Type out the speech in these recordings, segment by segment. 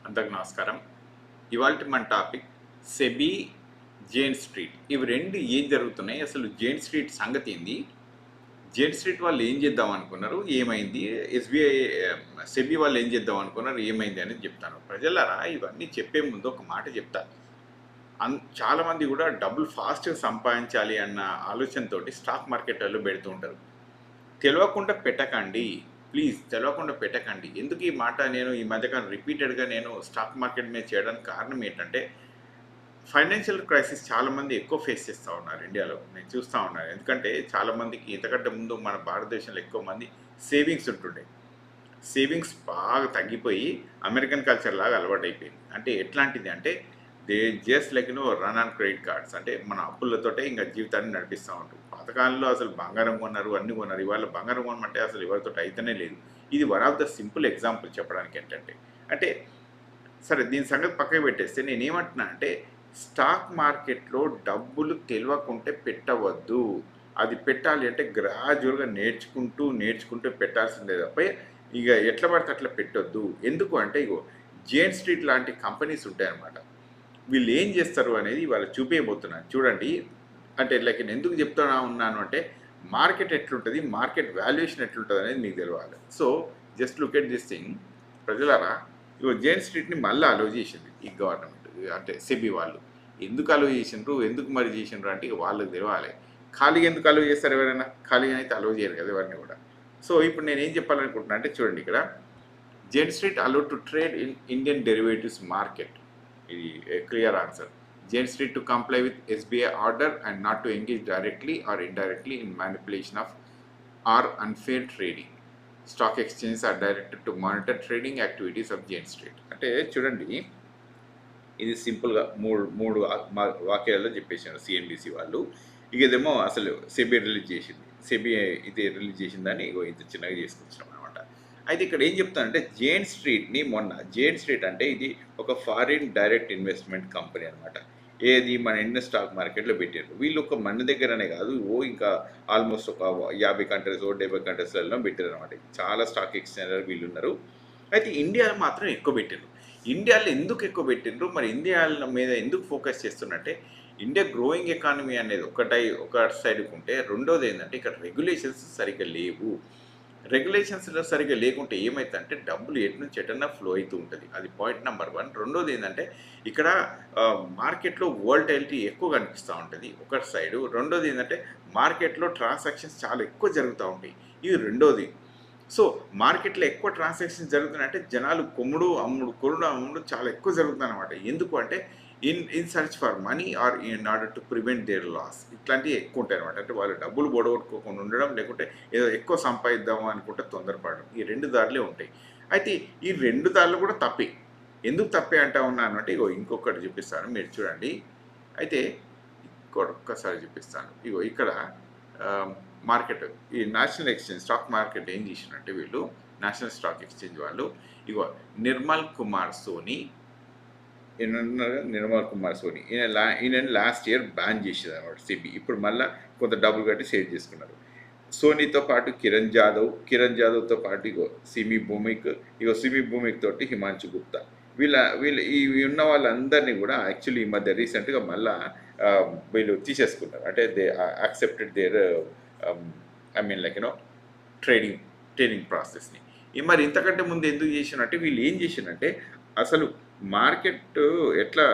అందరికి నమస్కారం. ఇవాల్టి మన టాపిక్ సెబీ, జేన్ స్ట్రీట్. ఇవి రెండు ఏం జరుగుతున్నాయి, అసలు జేన్ స్ట్రీట్ సంగతి ఏంది, జేన్ స్ట్రీట్ వాళ్ళు ఏం చేద్దాం అనుకున్నారు, ఏమైంది, ఎస్బీఐ సెబీ వాళ్ళు ఏం చేద్దాం అనుకున్నారు, ఏమైంది అనేది చెప్తాను. ప్రజలారా, ఇవన్నీ చెప్పే ముందు ఒక మాట చెప్తా. చాలామంది కూడా డబ్బులు ఫాస్ట్గా సంపాదించాలి అన్న ఆలోచనతోటి స్టాక్ మార్కెట్లో పెడుతూ ఉంటారు. తెలియకుండా పెట్టకండి, ప్లీజ్ తెలియకుండా పెట్టకండి. ఎందుకు ఈ మాట నేను ఈ మధ్యకాలం రిపీటెడ్గా నేను స్టాక్ మార్కెట్ మీద చేయడానికి కారణం ఏంటంటే, ఫైనాన్షియల్ క్రైసిస్ చాలామంది ఎక్కువ ఫేస్ చేస్తూ ఉన్నారు ఇండియాలో, నేను చూస్తూ ఉన్నాను. ఎందుకంటే చాలామందికి ఇంతకంటే ముందు మన భారతదేశంలో ఎక్కువ మంది సేవింగ్స్ ఉంటుండే. సేవింగ్స్ బాగా తగ్గిపోయి అమెరికన్ కల్చర్ లాగా అలవాటు అయిపోయింది. అంటే ఎట్లాంటిది అంటే, they just like run on credit cards. అంటే మన అప్పులతోటే ఇంకా జీవితాన్ని నడిపిస్తూ ఉంటారు. పాతకాలంలో అసలు బంగారం కొన్నారు, అన్నీ కొన్నారు. ఇవాళ బంగారం కొనమంటే అసలు ఎవరితో అయితేనే లేదు. ఇది one of the simple example చెప్పడానికి. ఏంటంటే అంటే సరే, దీని సంగతి పక్కకి పెట్టేస్తే నేనేమంటున్నా అంటే, స్టాక్ మార్కెట్లో డబ్బులు తెలియకుంటే పెట్టవద్దు. అది పెట్టాలి అంటే గ్రాడ్యువల్గా నేర్చుకుంటూ పెట్టాల్సిందే తప్ప ఇక ఎట్లా పడితే అట్లా పెట్టొద్దు. ఎందుకు అంటే, ఇగో జేన్ స్ట్రీట్ లాంటి కంపెనీస్ ఉంటాయన్నమాట. వీళ్ళు ఏం చేస్తారు అనేది వాళ్ళు చూపించబోతున్నాను చూడండి. అంటే లైక్ నేను ఎందుకు చెప్తున్నా ఉన్నాను అంటే, మార్కెట్ ఎట్లుంటుంది, మార్కెట్ వాల్యుయేషన్ ఎట్లుంటుంది అనేది మీకు తెలియాలి. So just look at this thing. ప్రజలారా, ఇగో జేన్ స్ట్రీట్ని మళ్ళీ అలో చేసింది ఈ గవర్నమెంట్, అంటే సెబీ వాళ్ళు. ఎందుకు అలో చేసిండ్రు, ఎందుకు మరి చేసిండ్రు అంటే ఇక వాళ్ళకి తెలియాలి. ఖాళీగా ఎందుకు అలో చేస్తారు? ఎవరైనా ఖాళీగా అయితే అలో చేయరు కదా ఎవరిని కూడా. సో ఇప్పుడు నేను ఏం చెప్పాలనుకుంటున్నా అంటే, చూడండి ఇక్కడ, Jane Street allowed to trade in Indian derivatives market. ఇది clear answer. Jane Street to comply with SBI order and not to engage directly or indirectly in manipulation of or unfair trading. Stock exchanges are directed to monitor trading activities of Jane Street. అంటే చూడండి, ఇది సింపుల్గా మూడు వాక్యాల్లో చెప్పేసారు CNBC వాళ్ళు. ఇక ఇదేమో అసలు సెబీ రిలీజ్ చేసింది. సెబీ ఇది రిలీజ్ చేసిందని ఇగో ఇంత చిన్నగా చేసుకొచ్చినాం అనమాట. అయితే ఇక్కడ ఏం చెప్తానంటే, జేన్ స్ట్రీట్ని జేన్ స్ట్రీట్ అంటే ఇది ఒక ఫారిన్ డైరెక్ట్ ఇన్వెస్ట్మెంట్ కంపెనీ అనమాట. ఏది మన ఇండియన్ స్టాక్ మార్కెట్లో పెట్టారు. వీళ్ళు ఒక మన దగ్గరనే కాదు, ఇంకా ఆల్మోస్ట్ ఒక 50 కంట్రీస్ 70 కంట్రీస్లలో పెట్టారు అనమాట. చాలా స్టాక్ ఎక్స్చేంజ్ వీళ్ళు ఉన్నారు. అయితే ఇండియాలో మాత్రం ఎక్కువ పెట్టారు. ఇండియాలో ఎందుకు ఎక్కువ పెట్టిండ్రు, మరి ఇండియా మీద ఎందుకు ఫోకస్ చేస్తున్నట్టే, ఇండియా గ్రోయింగ్ ఎకానమీ అనేది ఒక సైడ్కి ఉంటే, రెండోది ఏంటంటే ఇక్కడ రెగ్యులేషన్స్ సరిగ్గా లేవు. రెగ్యులేషన్స్లో సరిగ్గా లేకుంటే ఏమవుతుందంటే, డబ్బులు ఎటు నుంచి ఎటన్నా ఫ్లో అవుతూ ఉంటుంది. అది పాయింట్ నెంబర్ 1. రెండోది ఏంటంటే, ఇక్కడ మార్కెట్లో వోల్టైలిటీ ఎక్కువ కనిపిస్తూ ఉంటుంది ఒక సైడు. రెండోది ఏంటంటే, మార్కెట్లో ట్రాన్సాక్షన్స్ చాలా ఎక్కువ జరుగుతూ ఉంటాయి. ఇది రెండోది. సో మార్కెట్లో ఎక్కువ ట్రాన్సాక్షన్స్ జరుగుతున్నాయంటే జనాలు కొమ్ముడు అమ్ముడు చాలా ఎక్కువ జరుగుతుంది అనమాట. ఎందుకు అంటే, in search for money or in order to prevent their loss. ఇట్లాంటివి ఎక్కువ ఉంటాయి అనమాట. అంటే వాళ్ళు డబ్బులు బొడగొట్టుకోకుండా ఉండడం, లేకుంటే ఏదో ఎక్కువ సంపాదిద్దాము అనుకుంటే తొందరపడడం. ఈ రెండు దారులే ఉంటాయి. అయితే ఈ రెండు దారులు కూడా తప్పే. ఎందుకు తప్పే అంటా ఉన్నాను అంటే, ఇగో ఇంకొకటి చూపిస్తాను, మీరు చూడండి. అయితే ఒక్కసారి చూపిస్తాను. ఇగో ఇక్కడ మార్కెట్, ఈ నేషనల్ ఎక్స్చేంజ్ స్టాక్ మార్కెట్ ఏం చేసినట్టే, వీళ్ళు నేషనల్ స్టాక్ ఎక్స్చేంజ్ వాళ్ళు ఇగో నిర్మల్ కుమార్ సోని ఈయన లాస్ట్ ఇయర్ బ్యాన్ చేసేది అనమాట సెబీ. ఇప్పుడు మళ్ళీ కొంత డబ్బులు కట్టి సేవ్ చేసుకున్నారు. సోనీతో పాటు కిరణ్ జాదవ్తో పాటు సిమి భూమిక్ తోటి హిమాంశు గుప్తా, ఈ ఉన్న వాళ్ళందరినీ కూడా యాక్చువల్లీ ఈ మధ్య రీసెంట్గా మళ్ళీ వీళ్ళు తీసేసుకున్నారు. అంటే దే యాక్సెప్టెడ్ దేర్ ట్రేడింగ్ ప్రాసెస్ని. మరి ఇంతకంటే ముందు ఎందుకు చేసినట్టే, వీళ్ళు ఏం చేసినట్టే, అసలు మార్కెట్ ఎట్లా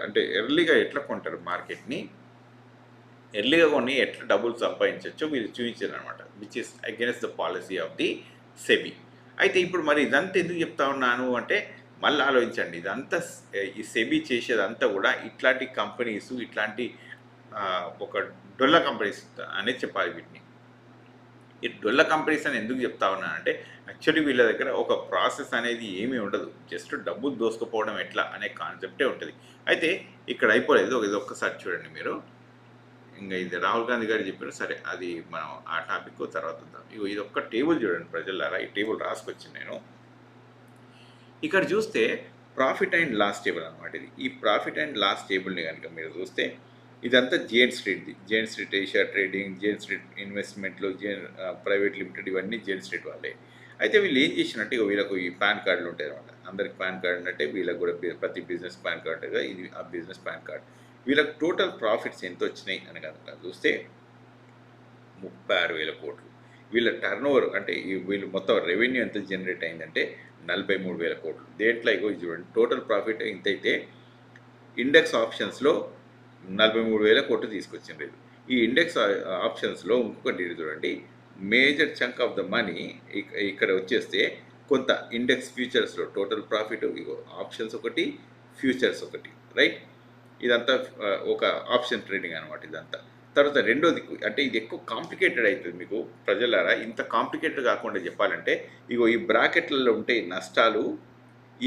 అంటే ఎర్లీగా ఎట్లా కొంటారు, మార్కెట్ని ఎర్లీగా కొని ఎట్లా డబ్బులు సంపాదించవచ్చో వీళ్ళు చూపించారు అనమాట. Which is against the policy of the SEBI. అయితే ఇప్పుడు మరి ఇదంతా ఎందుకు చెప్తా ఉన్నాను అంటే, మళ్ళీ ఆలోచించండి, ఇదంతా ఈ సెబీ చేసేదంతా కూడా ఇట్లాంటి కంపెనీస్, ఇట్లాంటి ఒక డొల్ల కంపెనీస్ అనేది చెప్పాలి. వీటిని ఈ డొల్ల కంపెనీస్ అని ఎందుకు చెప్తా ఉన్నానంటే, యాక్చువల్లీ వీళ్ళ దగ్గర ఒక ప్రాసెస్ అనేది ఏమీ ఉండదు. జస్ట్ డబ్బులు దోసుకుపోవడం ఎట్లా అనే కాన్సెప్టే ఉంటుంది. అయితే ఇక్కడ అయిపోలేదు. ఇది ఒక్కసారి చూడండి మీరు. ఇంకా ఇది రాహుల్ గాంధీ గారు చెప్పారు, సరే అది మనం ఆ టాపిక్ తర్వాత వద్దాం. ఇది ఒక్క టేబుల్ చూడండి ప్రజలారా. ఈ టేబుల్ రాసుకొచ్చింది నేను. ఇక్కడ చూస్తే ప్రాఫిట్ అండ్ లాస్ టేబుల్ అనమాట ఇది. ఈ ప్రాఫిట్ అండ్ లాస్ టేబుల్ని కనుక మీరు చూస్తే, ఇదంతా Jane Street Asia trading, Jane Street ఇన్వెస్ట్మెంట్లు, ప్రైవేట్ లిమిటెడ్, ఇవన్నీ జేన్ స్ట్రీట్ వాళ్ళే. అయితే వీళ్ళు ఏం చేసినట్టు, వీళ్ళకు ఈ పాన్ కార్డులు ఉంటాయి అనమాట. ఆ అందరికి పాన్ కార్డ్ ఉన్నట్టే వీళ్ళకి కూడా ప్రతి బిజినెస్ పాన్ కార్డ్ కదా, ఇది ఆ బిజినెస్ పాన్ కార్డ్. వీళ్ళకి టోటల్ ప్రాఫిట్స్ ఎంత వచ్చినాయి అని కనుక చూస్తే 36,000 కోట్లు. వీళ్ళ టర్న్ ఓవర్ అంటే వీళ్ళు మొత్తం రెవెన్యూ ఎంత జనరేట్ అయిందంటే 43,000 కోట్లు. దేంట్లో ఇగో చూడండి, టోటల్ ప్రాఫిట్ ఇంతైతే ఇండెక్స్ ఆప్షన్స్లో 43,000 కోట్లు తీసుకొచ్చింది. ఈ ఇండెక్స్ ఆప్షన్స్లో ఇంకొకటి చూడండి, major chunk of the money ఇక్కడ వచ్చేస్తే కొంత ఇండెక్స్ ఫ్యూచర్స్లో టోటల్ ప్రాఫిట్, ఇగో ఆప్షన్స్ ఒకటి, ఫ్యూచర్స్ ఒకటి, రైట్. ఇదంతా ఒక ఆప్షన్ ట్రేడింగ్ అనమాట ఇదంతా. తర్వాత రెండోది అంటే ఇది ఎక్కువ కాంప్లికేటెడ్ అవుతుంది మీకు ప్రజలారా. ఇంత కాంప్లికేటెడ్ కాకుండా చెప్పాలంటే ఇగో ఈ బ్రాకెట్లలో ఉంటే నష్టాలు,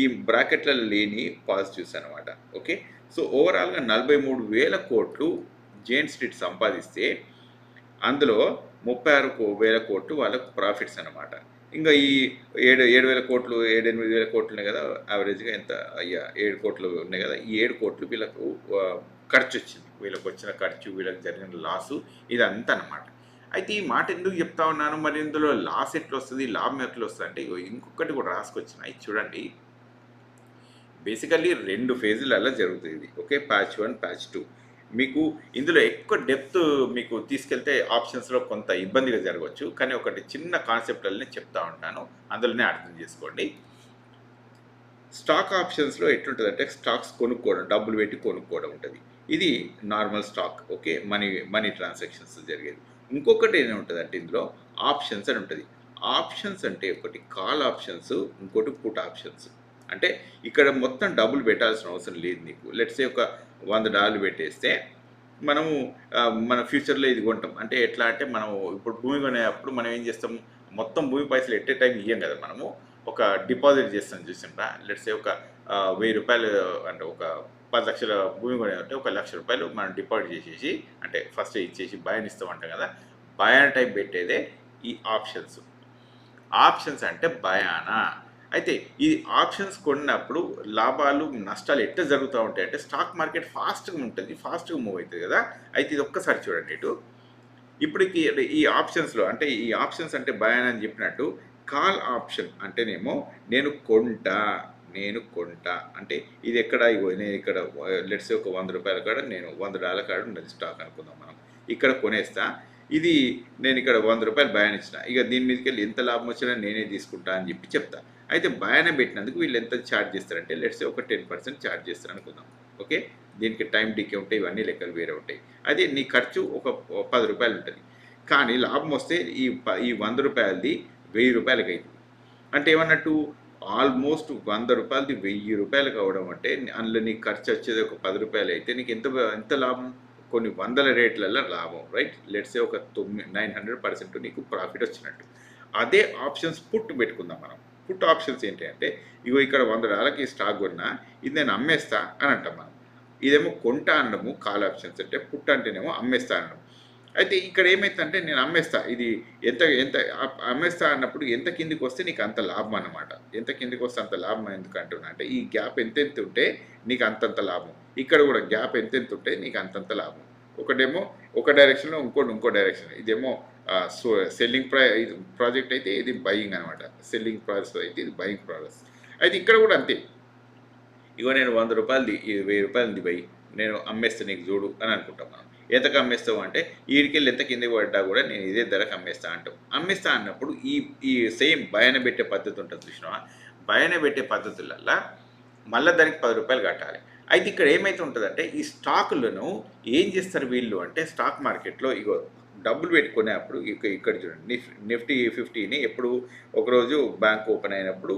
ఈ బ్రాకెట్లలో లేని పాజిటివ్స్ అనమాట. ఓకే, సో ఓవరాల్గా 43,000 కోట్లు జైంట్ స్ట్రీట్ సంపాదిస్తే అందులో 36,000 కోట్లు వాళ్ళకు ప్రాఫిట్స్ అనమాట. ఇంకా ఈ 7,000 కోట్లు 7,000-8,000 కోట్లు ఉన్నాయి కదా, యావరేజ్గా ఎంత అయ్యా 7 కోట్లు ఉన్నాయి కదా, ఈ 7 కోట్లు వీళ్ళకు ఖర్చు వచ్చింది. వీళ్ళకి వచ్చిన ఖర్చు, వీళ్ళకి జరిగిన లాసు, ఇదంతా అనమాట. అయితే ఈ మాట ఎందుకు చెప్తా ఉన్నాను, మరి ఇందులో లాస్ ఎట్లా వస్తుంది, లాభం ఎట్లా వస్తుంది అంటే ఇంకొకటి కూడా రాసుకొచ్చినాయి చూడండి. బేసికల్లీ 2 ఫేజులలో జరుగుతుంది ఇది. Okay, patch 1, patch 2. మీకు ఇందులో ఎక్కువ డెప్త్ మీకు తీసుకెళ్తే ఆప్షన్స్లో కొంత ఇబ్బందిగా జరగవచ్చు, కానీ ఒకటి చిన్న కాన్సెప్ట్లనే చెప్తా ఉంటాను, అందులోనే అర్థం చేసుకోండి. స్టాక్ ఆప్షన్స్లో ఎట్లుంటుంది స్టాక్స్ కొనుక్కోవడం, డబ్బులు పెట్టి కొనుక్కోవడం ఉంటుంది. ఇది normal stock. Okay, money transactions జరిగేది. ఇంకొకటి ఏముంటుందంటే ఇందులో ఆప్షన్స్ అని ఉంటుంది. ఆప్షన్స్ అంటే ఒకటి కాల్ ఆప్షన్స్, ఇంకోటి పుట్ ఆప్షన్స్. అంటే ఇక్కడ మొత్తం డబ్బులు పెట్టాల్సిన అవసరం లేదు నీకు. లెట్సే ఒక $100 పెట్టేస్తే మనము మన ఫ్యూచర్లో ఇది కొంటాం. అంటే ఎట్లా అంటే మనం ఇప్పుడు భూమి కొనేటప్పుడు మనం ఏం చేస్తాం, మొత్తం భూమి పైసలు ఎట్టే టైం ఇయ్యం కదా, మనము ఒక డిపాజిట్ చేస్తాం చూసిండ్రా. లెట్సే ఒక 1,000 రూపాయలు అంటే ఒక 10 లక్షల భూమి కొనేదంటే ఒక ₹1,00,000 మనం డిపాజిట్ చేసేసి అంటే ఫస్ట్ ఇచ్చేసి బయాన్ ఇస్తామంటాం కదా, బయాన్ టైం పెట్టేదే ఈ ఆప్షన్స్. ఆప్షన్స్ అంటే బయానా. అయితే ఈ ఆప్షన్స్ కొన్నప్పుడు లాభాలు నష్టాలు ఎట్లా జరుగుతూ ఉంటాయి అంటే స్టాక్ మార్కెట్ ఫాస్ట్గా ఉంటుంది, ఫాస్ట్గా మూవ్ అవుతుంది కదా. అయితే ఇది ఒక్కసారి చూడండి ఇటు. ఇప్పటికి ఈ ఆప్షన్స్లో అంటే ఈ ఆప్షన్స్ అంటే బయాన్ అని చెప్పినట్టు, కాల్ ఆప్షన్ అంటేనేమో నేను కొంటా అంటే ఇది ఎక్కడ, ఇగో నేను ఇక్కడ లెట్స్ ఒక $100 కాడ నేను $100 కాడ ఉన్నది స్టాక్ అనుకుందాం మనం, ఇక్కడ కొనేస్తా. ఇది నేను ఇక్కడ $100 బయాన్ ఇచ్చిన, ఇక దీని మీదకి వెళ్ళి ఎంత లాభం వచ్చినా నేనే తీసుకుంటా అని చెప్పి చెప్తా. అయితే బయాన్ పెట్టినందుకు వీళ్ళు ఎంత ఛార్జ్ చేస్తారంటే లెట్స్ ఒక 10% ఛార్జ్ చేస్తారు అనుకుందాం. ఓకే, దీనికి టైం డికే ఉంటాయి, ఇవన్నీ లెక్కలు వేరే ఉంటాయి. అదే నీ ఖర్చు ఒక $10 ఉంటుంది, కానీ లాభం వస్తే ఈ $100ది $1,000 అవుతుంది. అంటే ఏమన్నట్టు ఆల్మోస్ట్ $100ది $1,000 కావడం అంటే అందులో నీకు ఖర్చు వచ్చేది ఒక $10 అయితే నీకు ఎంత లాభం, కొన్ని వందల రేట్లలో లాభం, రైట్. లెట్సే ఒక 900% నీకు ప్రాఫిట్ వచ్చినట్టు. అదే ఆప్షన్స్ పుట్ పెట్టుకుందాం మనం. పుట్ ఆప్షన్స్ ఏంటి అంటే ఇగో ఇక్కడ $100కి స్టాక్ కొన్నా, ఇది నేను అమ్మేస్తా అని అంటాం మనం. ఇదేమో కొంటా అనడము కాల్ ఆప్షన్స్ అంటే, పుట్ అంటేనేమో అమ్మేస్తా అనడం. అయితే ఇక్కడ ఏమైతుందంటే నేను అమ్మేస్తా, ఇది ఎంత అమ్మేస్తా అన్నప్పుడు ఎంత కిందికి వస్తే నీకు అంత లాభం అన్నమాట. ఎంత కిందికి వస్తే అంత లాభం ఎందుకు అంటున్నా అంటే ఈ గ్యాప్ ఎంతెంత ఉంటే నీకు అంతంత లాభం, ఇక్కడ కూడా గ్యాప్ ఎంతెంత ఉంటే నీకు అంతంత లాభం. ఒకటేమో ఒక డైరెక్షన్లో, ఇంకో డైరెక్షన్. ఇదేమో సెల్లింగ్ ప్రాజెక్ట్ అయితే ఇది బయింగ్ అనమాట, సెల్లింగ్ ప్రాసెస్ అయితే ఇది బయింగ్ ప్రాసెస్. అయితే ఇక్కడ కూడా అంతే, ఇగో నేను $100 $1,000 బై నేను అమ్మేస్తా నీకు చూడు అని అనుకుంటాం మనం. ఎంతకు అమ్మేస్తావు అంటే వీడికెళ్ళి ఎంత కిందకి పడ్డా కూడా నేను ఇదే ధరకు అమ్మేస్తా అంటాం. అమ్మేస్తా అన్నప్పుడు ఈ సేమ్ బయాన పెట్టే పద్ధతి ఉంటుంది చూసినావా, బయాన పెట్టే పద్ధతులల్లో మళ్ళీ దానికి $10 కట్టాలి. అయితే ఇక్కడ ఏమైతే ఉంటుందంటే ఈ స్టాకులను ఏం చేస్తారు వీళ్ళు అంటే స్టాక్ మార్కెట్లో ఇగో డబ్బులు పెట్టుకునేప్పుడు ఇక్కడ చూడండి, నిఫ్టీ 50ని ఎప్పుడు ఒకరోజు బ్యాంక్ ఓపెన్ అయినప్పుడు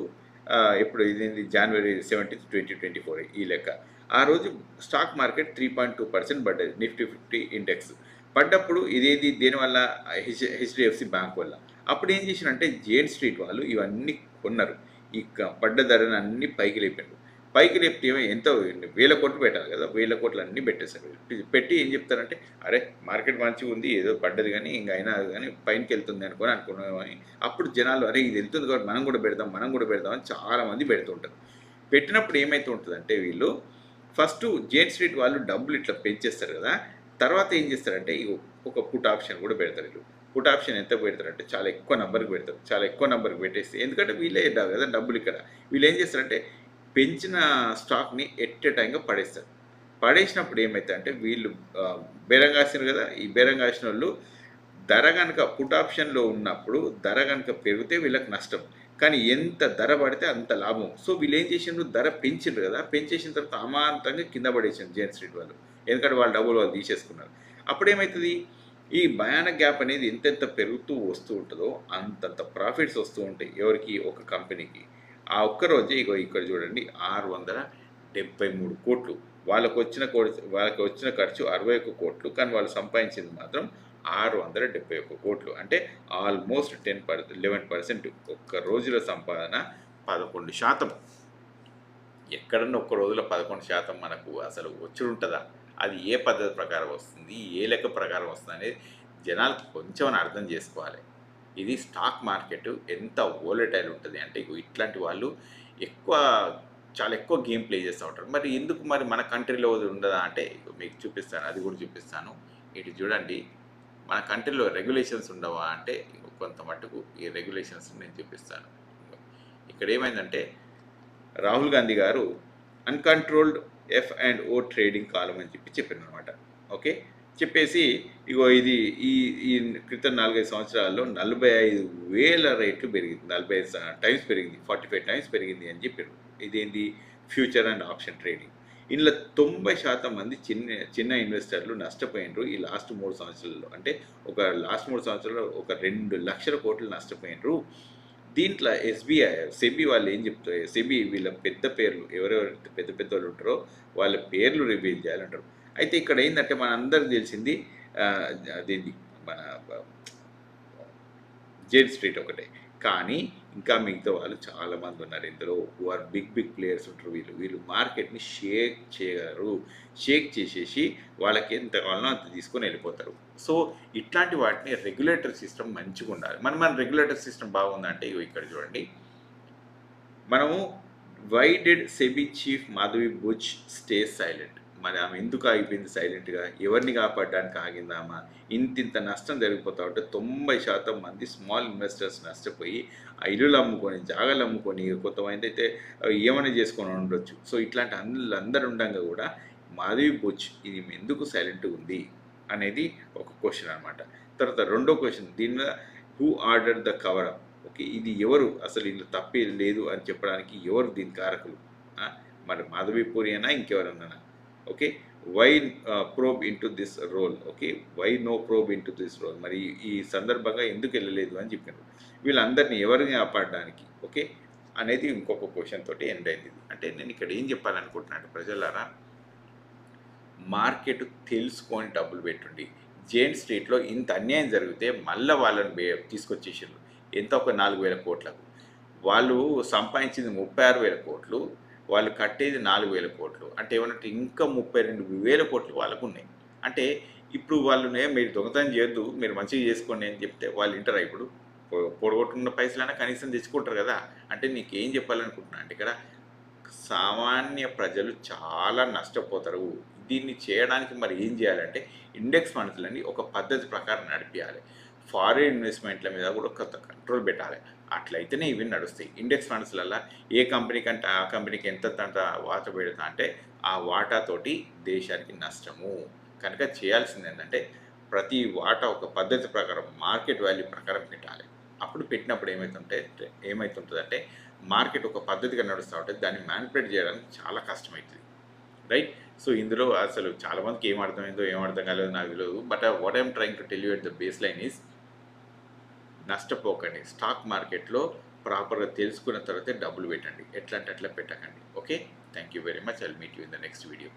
ఇప్పుడు ఇది January 17, 2024 ఈ లెక్క. ఆ రోజు స్టాక్ మార్కెట్ 3.2% పడ్డది, నిఫ్టీ 50 ఇండెక్స్ పడ్డప్పుడు ఇదేది దేనివల్ల, హెచ్డిఎఫ్సి బ్యాంక్ వల్ల. అప్పుడు ఏం చేసినంటే జైంట్ స్ట్రీట్ వాళ్ళు ఇవన్నీ కొన్నారు, ఈ పడ్డ ధరను అన్నీ పైకి లేపారు. పైకి లేపితే ఎంత 1,000 కోట్లు పెట్టాలి కదా, 1,000 కోట్లు అన్నీ పెట్టేశారు. పెట్టి ఏం చెప్తారంటే అరే మార్కెట్ మంచిగా ఉంది, ఏదో పడ్డది కానీ ఇంకా అయినా కానీ పైనకి వెళ్తుంది అనుకున్నామని. అప్పుడు జనాలు అరే ఇది వెళ్తుంది కాబట్టి మనం కూడా పెడదాం అని చాలామంది పెడుతుంటారు. పెట్టినప్పుడు ఏమైతే ఉంటుందంటే వీళ్ళు ఫస్ట్ జైంట్ స్ట్రీట్ వాళ్ళు డబ్బులు ఇట్లా పెంచేస్తారు కదా, తర్వాత ఏం చేస్తారంటే ఒక పుట్ ఆప్షన్ కూడా పెడతారు వీళ్ళు. పుట్ ఆప్షన్ ఎంత పెడతారంటే చాలా ఎక్కువ నెంబర్కి పెడతారు. చాలా ఎక్కువ నెంబర్కి పెట్టేసి ఎందుకంటే వీళ్ళే కదా డబ్బులు ఇక్కడ. వీళ్ళు ఏం చేస్తారంటే పెంచిన స్టాక్‌ని ఎట్ ఎ టైమ్‌గా పడేస్తారు. పడేసినప్పుడు ఏమైతదంటే వీళ్ళు బేరం కాసిర్రు కదా! ఈ బేరం కాసినోళ్ళు ధర గనక పుట్ ఆప్షన్‌లో ఉన్నప్పుడు ధర గనక పెరిగితే వీళ్ళకి నష్టం. కానీ ఎంత ధర పడితే అంత లాభం. సో వీళ్ళేం చేసిండ్రు ధర పెంచిండ్రు కదా! పెంచేసిన తర్వాత అమాంతంగా కింద పడేసిండ్రు జేన్ స్ట్రీట్ వాళ్ళు. ఎందుకంటే వాళ్ళ డబ్బులు వాళ్ళు తీసేసుకున్నారు. అప్పుడేమైతది ఈ భయానక గ్యాప్ అనేది ఎంతెంత పెరుగుతూ వస్తూ ఉంటదో అంతంత ప్రాఫిట్స్ వస్తూ ఉంటాయి. ఎవరికి? ఒక కంపెనీకి. ఆ ఒక్క రోజే ఇగో ఇక్కడ చూడండి 673,00,00,000 వాళ్ళకొచ్చిన ఖర్చు 61,00,00,000 కానీ వాళ్ళు సంపాదించింది మాత్రం 671,00,00,000 అంటే ఆల్మోస్ట్ 11% ఒక్క రోజుల సంపాదన 11%. ఎక్కడన్నా ఒక్క రోజులో 11% మనకు అసలు వచ్చుడుంటదా? అది ఏ పద్ధతి ప్రకారం వస్తుంది? ఏ లెక్క ప్రకారం వస్తుంది అనేది జనాలు కొంచెం అర్థం చేసుకోవాలి. ఇది స్టాక్ మార్కెట్ ఎంత వోలటైల్ ఉంటుంది అంటే ఇట్లాంటి వాళ్ళు ఎక్కువ చాలా ఎక్కువ గేమ్ ప్లే చేస్తూ ఉంటారు. మరి ఎందుకు మరి మన కంట్రీలో ఉండదా అంటే మీకు చూపిస్తాను. అది కూడా చూపిస్తాను. ఇటు చూడండి. మన కంట్రీలో రెగ్యులేషన్స్ ఉండవా అంటే కొంత మట్టుకు ఈ రెగ్యులేషన్స్ నేను చూపిస్తాను. ఇక్కడ ఏమైందంటే రాహుల్ గాంధీ గారు అన్‌కంట్రోల్డ్ F&O ట్రేడింగ్ కాలం అని చెప్పారనమాట. ఓకే. చెప్పేసి ఇగో ఇది ఈ ఈ క్రితం 4, 5 సంవత్సరాల్లో 45,000 రేట్లు పెరిగింది. 45 టైమ్స్ పెరిగింది. 45 టైమ్స్ పెరిగింది అని చెప్పారు. ఇదేంది ఫ్యూచర్ అండ్ ఆప్షన్ ట్రేడింగ్. ఇందులో 90% మంది చిన్న ఇన్వెస్టర్లు నష్టపోయినరు ఈ లాస్ట్ 3 సంవత్సరాల్లో. అంటే లాస్ట్ 3 సంవత్సరాల్లో ఒక 2,00,000,00,000 నష్టపోయినరు. దీంట్లో సెబీ వాళ్ళు ఏం చెప్తారు? సెబీ వీళ్ళ పెద్ద పేర్లు ఎవరెవరైతే పెద్ద పెద్దోళ్ళు ఉంటారో వాళ్ళ పేర్లు రివీల్ చేయాలంటారు. అయితే ఇక్కడ ఏందంటే మనందరికి తెలిసింది అదేంది మన జేన్ స్ట్రీట్ ఒకటే. కానీ ఇంకా మిగతా వాళ్ళు చాలామంది ఉన్నారు ఇందులో. హూ ఆర్ బిగ్ ప్లేయర్స్ ఉంటారు వీళ్ళు. వీళ్ళు మార్కెట్‌ని షేక్ చేయగలరు. షేక్ చేసేసి వాళ్ళకి ఎంత కావాలనో అంత తీసుకొని వెళ్ళిపోతారు. సో ఇట్లాంటి వాటిని రెగ్యులేటర్ సిస్టమ్ మంచిగుండాలి. మన రెగ్యులేటర్ సిస్టమ్ బాగుందంటే ఇగో ఇక్కడ చూడండి. మనము why did SEBI chief Madhavi Buch stay silent? మరి ఆమె ఎందుకు ఆగిపోయింది సైలెంట్‌గా? ఎవరిని కాపాడడానికి ఆగిందామా? ఇంతింత నష్టం జరిగిపోతా ఉంటే 90% మంది స్మాల్ ఇన్వెస్టర్స్ నష్టపోయి ఆ ఇల్లులు అమ్ముకొని, జాగాలు అమ్ముకొని కొంతమంది అయితే ఏమైనా చేసుకొని ఉండొచ్చు. సో ఇట్లాంటి అందరూ ఉండంగా కూడా మాధవి బుచ్ ఇది ఎందుకు సైలెంట్‌గా ఉంది అనేది ఒక క్వెషన్ అనమాట. తర్వాత రెండో క్వెషన్ దీని మీద who ordered the cover up? Okay. ఇది ఎవరు అసలు ఇందులో తప్పే లేదు అని చెప్పడానికి ఎవరు దీని కారకులు? మరి మాధవి పూరియనా ఇంకెవరన్నానా? Okay. Why probe into this role? Okay. Why no probe into this role? మరి ఈ సందర్భంగా ఎందుకు వెళ్ళలేదు అని చెప్పారు. వీళ్ళందరినీ ఎవరిని కాపాడడానికి ఓకే అనేది ఇంకొక క్వశ్చన్ తోటి ఎండ్ అయింది. అంటే నేను ఇక్కడ ఏం చెప్పాలనుకుంటున్నాను ప్రజలారా, మార్కెట్ తెలుసుకొని డబ్బులు పెట్టుండి. జేన్ స్ట్రీట్లో ఇంత అన్యాయం జరిగితే మళ్ళీ వాళ్ళని తీసుకొచ్చేసారు. ఎంత ఒక 4,000 కోట్లకు. వాళ్ళు సంపాదించింది 36,000 కోట్లు. వాళ్ళు కట్టేది 4,000 కోట్లు. అంటే ఏమన్నట్టు ఇంకా 32,000 కోట్లు వాళ్ళకు ఉన్నాయి. అంటే ఇప్పుడు వాళ్ళనే మీరు దొంగతనం చేయొద్దు, మీరు మంచిగా చేసుకోండి అని చెప్తే వాళ్ళు వింటారా ఇప్పుడు? పొడగొట్టుకున్న పైసలైనా కనీసం తెచ్చుకుంటారు కదా! అంటే నీకేం చెప్పాలనుకుంటున్నా అంటే ఇక్కడ సామాన్య ప్రజలు చాలా నష్టపోతారు. దీన్ని చేయడానికి మరి ఏం చేయాలంటే ఇండెక్స్ ఫండ్స్‌లని ఒక పద్ధతి ప్రకారం నడిపియాలి. ఫారిన్ ఇన్వెస్ట్‌మెంట్‌ల మీద కూడా కొంత కంట్రోల్ పెట్టాలి. అట్లయితేనే ఇవి నడుస్తాయి. ఇండెక్స్ ఫండ్స్‌లల్లా ఏ కంపెనీ కంటే ఆ కంపెనీకి ఎంతంత వాటా పెడతా అంటే ఆ వాటాతోటి దేశానికి నష్టము. కనుక చేయాల్సిందేంటంటే ప్రతి వాటా ఒక పద్ధతి ప్రకారం మార్కెట్ వాల్యూ ప్రకారం పెట్టాలి. అప్పుడు పెట్టినప్పుడు ఏమైతుంటదంటే మార్కెట్ ఒక పద్ధతిగా నడుస్తూ ఉంటది. దాన్ని మ్యానిపులేట్ చేయడానికి చాలా కష్టమైతది. రైట్? సో ఇందులో అసలు చాలామందికి ఏం అర్థమైందో ఏం అర్థం కాలేదో నాకు తెలవదు. But what I am trying to tell you at the baseline is నష్టపోకండి. స్టాక్ మార్కెట్‌లో ప్రాపర్‌గా తెలుసుకున్న తర్వాతే డబ్బులు పెట్టండి. ఎట్లా అంటే అట్లా పెట్టకండి. Okay. Thank you very much. I will meet you in the next video.